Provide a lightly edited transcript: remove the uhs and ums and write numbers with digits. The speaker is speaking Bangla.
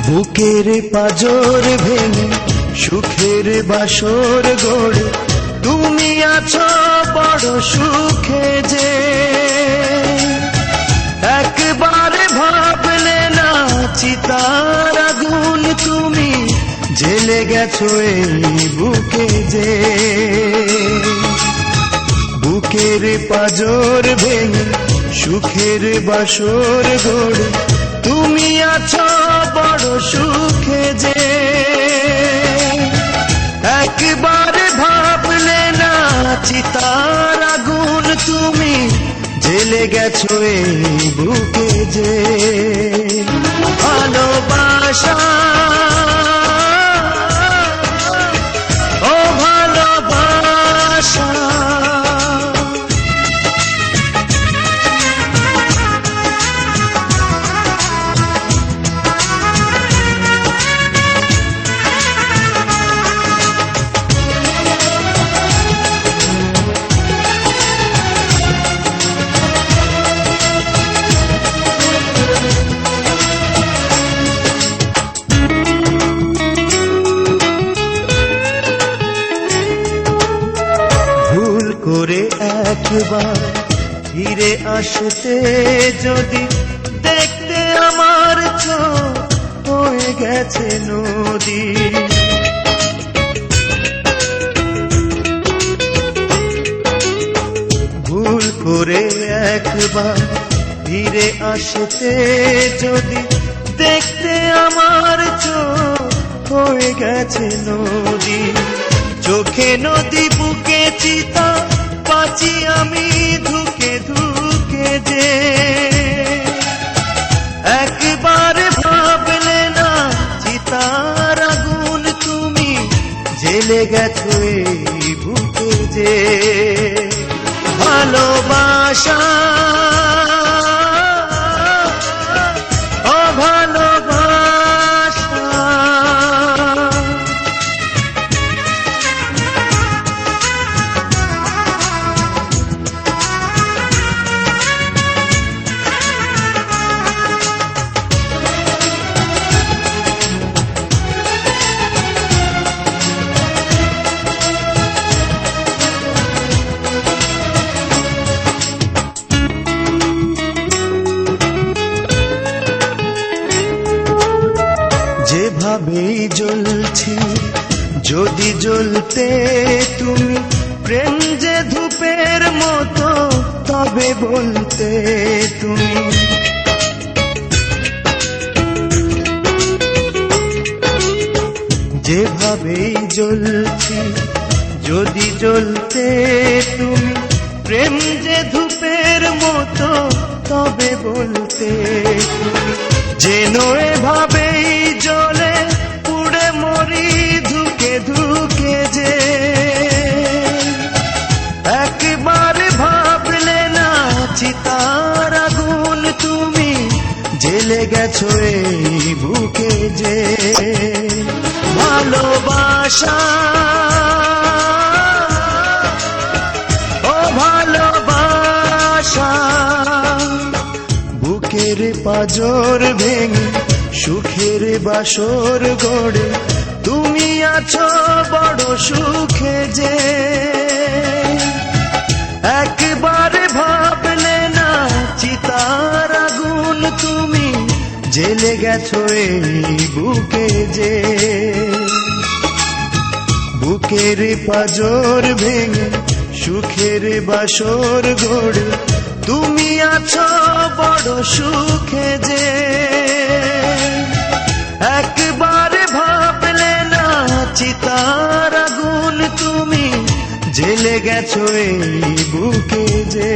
বুকের পাজর ভেঙে সুখের বাসর গড়ে তুমি আছো বড় সুখে যে একবারে ভাবলে না চিতার আগুন তুমি জেলে গেছো এই বুকে যে বুকের পাজর ভেঙে সুখের বাসর গড়ে তুমি আছো বড় সুখে যে একবার ভাবলে না চিতার আগুন তুমি জেলে গেছো এই বুকে যে ভালোবাসা ও ভালোবাসা করে একবার ফিরে আসতে যদি দেখতে আমার চোখ হয়ে গেছে নদী ভুল করে একবার ফিরে আসতে যদি দেখতে আমার চোখ হয়ে গেছে নদী চোখে নদী বুকে চিতা পাচি আমি ধুকে ধুকে যে একবার ভাবলে না চিতার আগুন তুমি জেলে গেছো এই বুকে যে ভালোবাসা ও ভালোবাসা যেভাবেই জ্বলছি যদি জ্বলতে তুমি প্রেম যে ধূপের মতো তবে বলতে তুমি যেভাবেই জ্বলছি যদি জ্বলতে তুমি প্রেম যে ধূপের মতো তবে বলতে তুমি যেন এভাবেই জ্বলে পুড়ে মরি ধুকে ধুকে যে একবার ভাবলে না চিতার আগুন তুমি জেলে গেছো এই বুকে যে ভালোবাসা ও ভালোবাসা বুকের পাজর ভেঙে সুখের বাসর গড়ে তুমি আছো বড় সুখে যে একবার ভাবলে না চিতার আগুন তুমি জেলে গেছো এই বুকে যে বুকের পাজর ভেঙে সুখের বাসর গড়ে তুমি আছো বড় সুখে যে একবার ভাবলে না চিতার আগুন তুমি জেলে গেছো এই বুকে যে